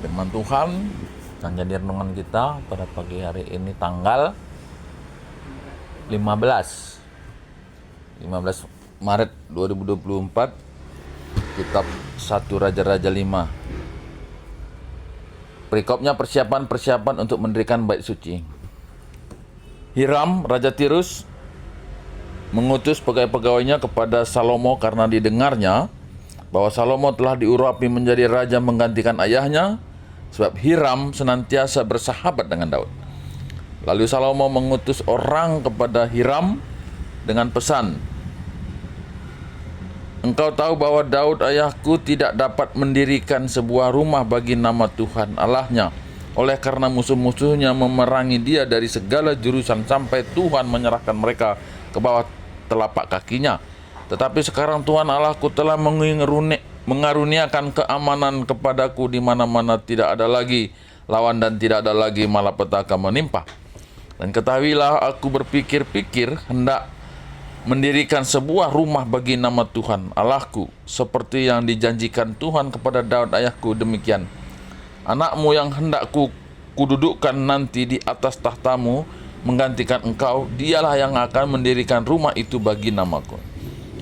Firman Tuhan yang jadi renungan kita pada pagi hari ini tanggal 15 Maret 2024, kitab 1 Raja-Raja 5. Perikopnya persiapan untuk mendirikan bait suci. Hiram, Raja Tirus, mengutus pegawai-pegawainya kepada Salomo karena didengarnya bahwa Salomo telah diurapi menjadi raja menggantikan ayahnya, sebab Hiram senantiasa bersahabat dengan Daud. Lalu Salomo mengutus orang kepada Hiram dengan pesan, "Engkau tahu bahwa Daud ayahku tidak dapat mendirikan sebuah rumah bagi nama Tuhan Allahnya, oleh karena musuh-musuhnya memerangi dia dari segala jurusan sampai Tuhan menyerahkan mereka ke bawah telapak kakinya. Tetapi sekarang Tuhan Allahku telah mengaruniakan keamanan kepadaku di mana-mana, tidak ada lagi lawan dan tidak ada lagi malapetaka menimpa. Dan ketahuilah, aku berpikir-pikir hendak mendirikan sebuah rumah bagi nama Tuhan Allahku, seperti yang dijanjikan Tuhan kepada Daud ayahku. Demikian anakmu yang hendak kududukkan nanti di atas tahtamu menggantikan engkau, dialah yang akan mendirikan rumah itu bagi namaku.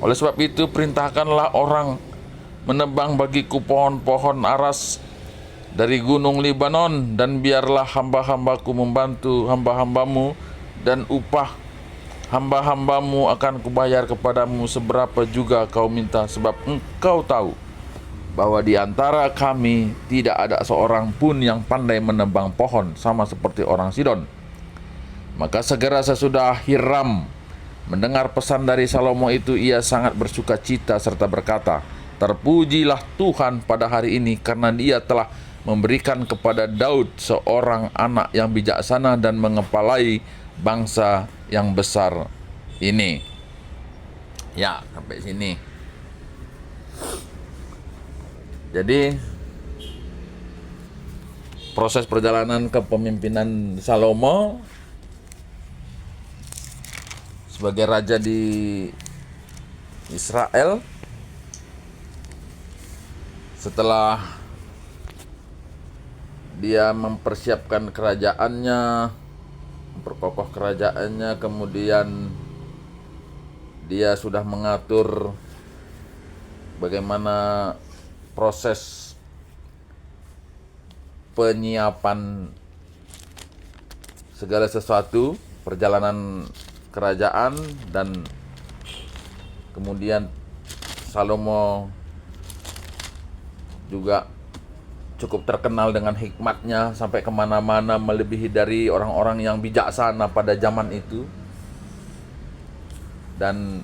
Oleh sebab itu, perintahkanlah orang menebang bagiku pohon-pohon aras dari gunung Libanon, dan biarlah hamba-hambaku membantu hamba-hambamu, dan upah hamba-hambamu akan kubayar kepadamu seberapa juga kau minta, sebab engkau tahu bahwa di antara kami tidak ada seorang pun yang pandai menebang pohon, sama seperti orang Sidon." Maka segera sesudah Hiram mendengar pesan dari Salomo itu, ia sangat bersuka cita serta berkata, "Terpujilah Tuhan pada hari ini, karena Dia telah memberikan kepada Daud seorang anak yang bijaksana dan mengepalai bangsa yang besar ini." Ya, sampai sini. Jadi proses perjalanan kepemimpinan Salomo sebagai raja di Israel, setelah dia mempersiapkan kerajaannya, memperkokoh kerajaannya, kemudian dia sudah mengatur bagaimana proses penyiapan segala sesuatu, perjalanan kerajaan, dan kemudian Salomo juga cukup terkenal dengan hikmatnya sampai kemana-mana, melebihi dari orang-orang yang bijaksana pada zaman itu, dan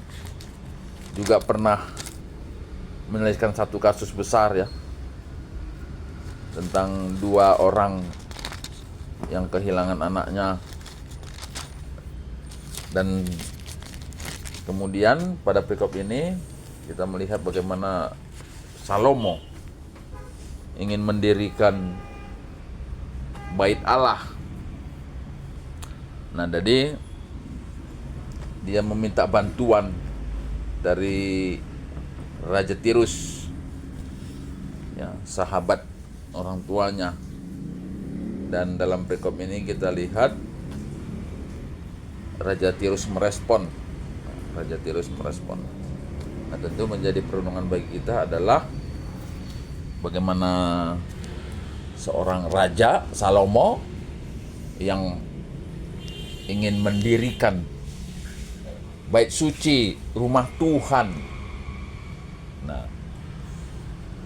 juga pernah menyelesaikan satu kasus besar ya, tentang dua orang yang kehilangan anaknya. Dan kemudian pada perikop ini kita melihat bagaimana Salomo ingin mendirikan bait Allah. Nah, jadi dia meminta bantuan dari Raja Tirus, ya, sahabat orang tuanya. Dan dalam perikop ini kita lihat Raja Tirus merespon. Nah, tentu menjadi perenungan bagi kita adalah bagaimana seorang raja Salomo yang ingin mendirikan bait suci, rumah Tuhan. Nah,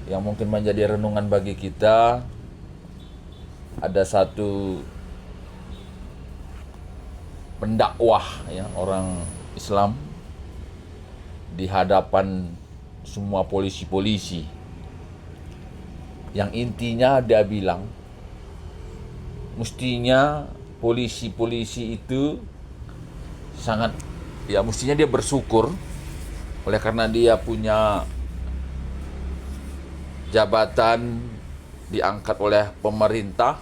yang mungkin menjadi renungan bagi kita, ada satu pendakwah ya, orang Islam di hadapan semua polisi-polisi, yang intinya dia bilang mestinya polisi-polisi itu sangat, ya, mestinya dia bersyukur oleh karena dia punya jabatan diangkat oleh pemerintah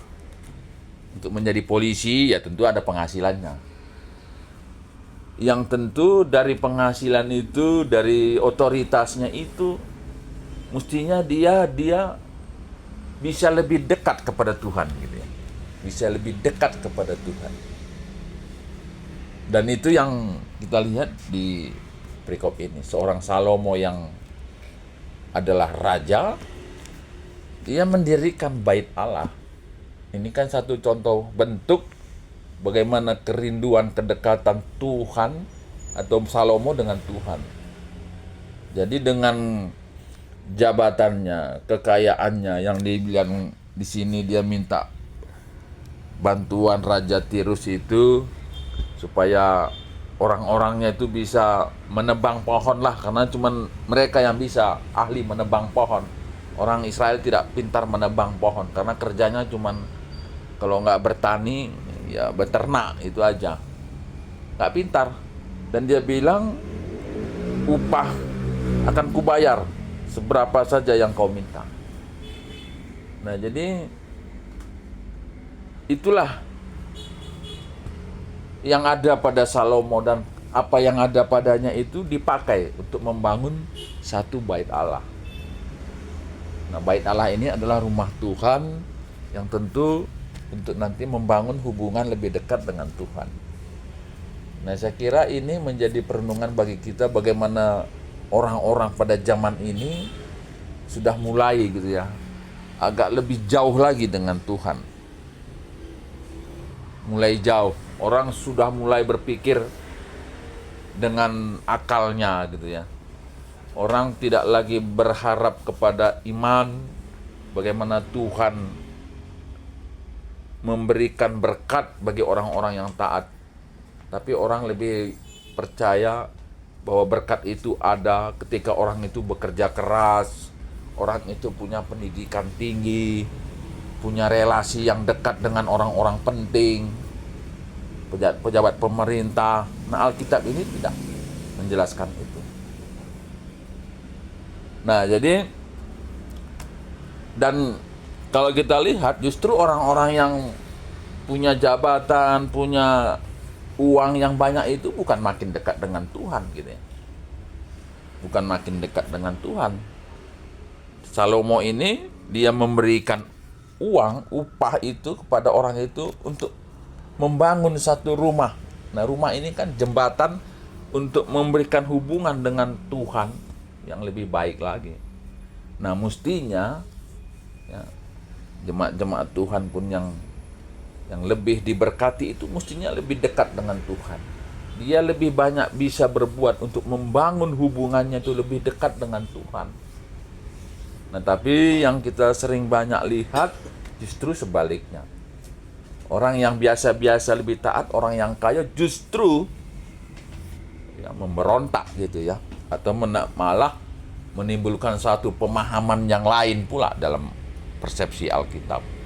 untuk menjadi polisi, ya tentu ada penghasilannya. Yang tentu dari penghasilan itu, dari otoritasnya itu, mestinya dia bisa lebih dekat kepada Tuhan gitu ya. Bisa lebih dekat kepada Tuhan. Dan itu yang kita lihat di perikop ini. Seorang Salomo yang adalah raja, dia mendirikan bait Allah. Ini kan satu contoh bentuk bagaimana kerinduan kedekatan Tuhan atau Salomo dengan Tuhan. Jadi dengan jabatannya, kekayaannya yang dibilang di sini dia minta bantuan Raja Tirus itu supaya orang-orangnya itu bisa menebang pohon lah, karena cuman mereka yang bisa ahli menebang pohon. Orang Israel tidak pintar menebang pohon karena kerjanya cuman kalau nggak bertani ya beternak itu aja, nggak pintar. Dan dia bilang upah akan kubayar seberapa saja yang kau minta. Nah jadi itulah yang ada pada Salomo, dan apa yang ada padanya itu dipakai untuk membangun satu bait Allah. Nah bait Allah ini adalah rumah Tuhan yang tentu untuk nanti membangun hubungan lebih dekat dengan Tuhan. Nah saya kira ini menjadi perenungan bagi kita bagaimana orang-orang pada zaman ini sudah mulai gitu ya, agak lebih jauh lagi dengan Tuhan. Mulai jauh, orang sudah mulai berpikir dengan akalnya gitu ya. Orang tidak lagi berharap kepada iman, bagaimana Tuhan memberikan berkat bagi orang-orang yang taat. Tapi orang lebih percaya bahwa berkat itu ada ketika orang itu bekerja keras, orang itu punya pendidikan tinggi, punya relasi yang dekat dengan orang-orang penting, pejabat pemerintah. Nah Alkitab ini tidak menjelaskan itu. Nah jadi, dan kalau kita lihat justru orang-orang yang punya jabatan, punya uang yang banyak itu bukan makin dekat dengan Tuhan gitu ya. Bukan makin dekat dengan Tuhan. Salomo ini dia memberikan uang, upah itu kepada orang itu untuk membangun satu rumah. Nah rumah ini kan jembatan untuk memberikan hubungan dengan Tuhan yang lebih baik lagi. Nah mestinya ya, jemaat-jemaat Tuhan pun yang lebih diberkati itu mestinya lebih dekat dengan Tuhan. Dia lebih banyak bisa berbuat untuk membangun hubungannya itu lebih dekat dengan Tuhan. Nah tapi yang kita sering banyak lihat justru sebaliknya. Orang yang biasa-biasa lebih taat, orang yang kaya justru ya, memberontak gitu ya, atau malah menimbulkan satu pemahaman yang lain pula dalam persepsi Alkitab.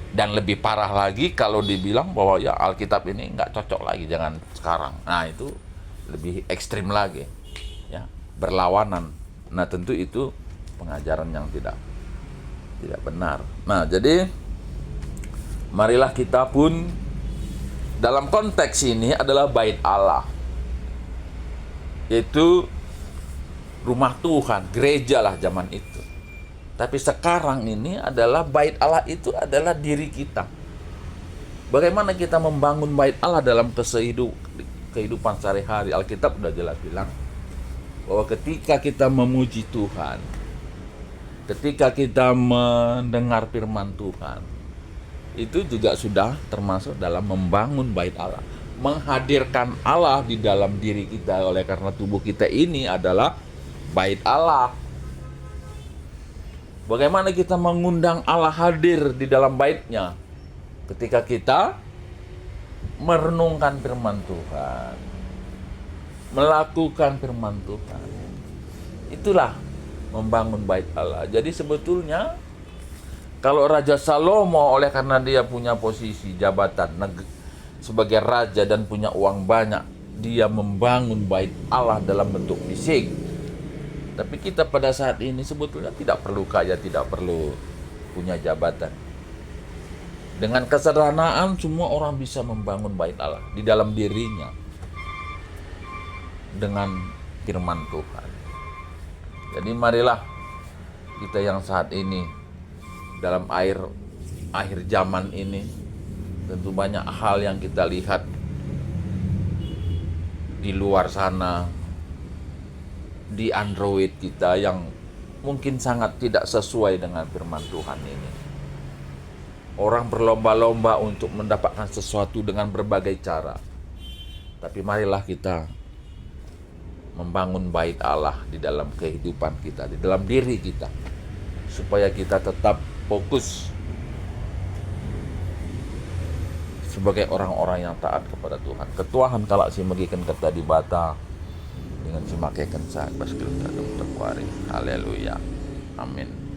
Dan lebih parah lagi kalau dibilang bahwa ya Alkitab ini nggak cocok lagi, jangan sekarang. Nah itu lebih ekstrim lagi ya, berlawanan. Nah tentu itu pengajaran yang tidak benar. Nah jadi marilah kita pun dalam konteks ini adalah bait Allah, yaitu rumah Tuhan, gereja lah zaman itu. Tapi sekarang ini adalah bait Allah itu adalah diri kita. Bagaimana kita membangun bait Allah dalam kehidupan sehari-hari? Alkitab sudah jelas bilang bahwa ketika kita memuji Tuhan, ketika kita mendengar firman Tuhan, itu juga sudah termasuk dalam membangun bait Allah, menghadirkan Allah di dalam diri kita. Oleh karena tubuh kita ini adalah bait Allah. Bagaimana kita mengundang Allah hadir di dalam baitnya? Ketika kita merenungkan firman Tuhan, melakukan firman Tuhan, itulah membangun bait Allah. Jadi sebetulnya kalau Raja Salomo oleh karena dia punya posisi jabatan sebagai raja dan punya uang banyak, dia membangun bait Allah dalam bentuk fisik. Tapi kita pada saat ini sebetulnya tidak perlu kaya, tidak perlu punya jabatan. Dengan kesederhanaan semua orang bisa membangun bait Allah di dalam dirinya dengan firman Tuhan. Jadi marilah kita yang saat ini dalam akhir zaman ini. Tentu banyak hal yang kita lihat di luar sana, di Android kita yang mungkin sangat tidak sesuai dengan firman Tuhan ini. Orang berlomba-lomba untuk mendapatkan sesuatu dengan berbagai cara. Tapi marilah kita membangun bait Allah di dalam kehidupan kita, di dalam diri kita, supaya kita tetap fokus sebagai orang-orang yang taat kepada Tuhan. Ketuahan kalak si megikan kata di bata dengan si makaikan saat baskil kadung terkuari. Haleluya. Amin.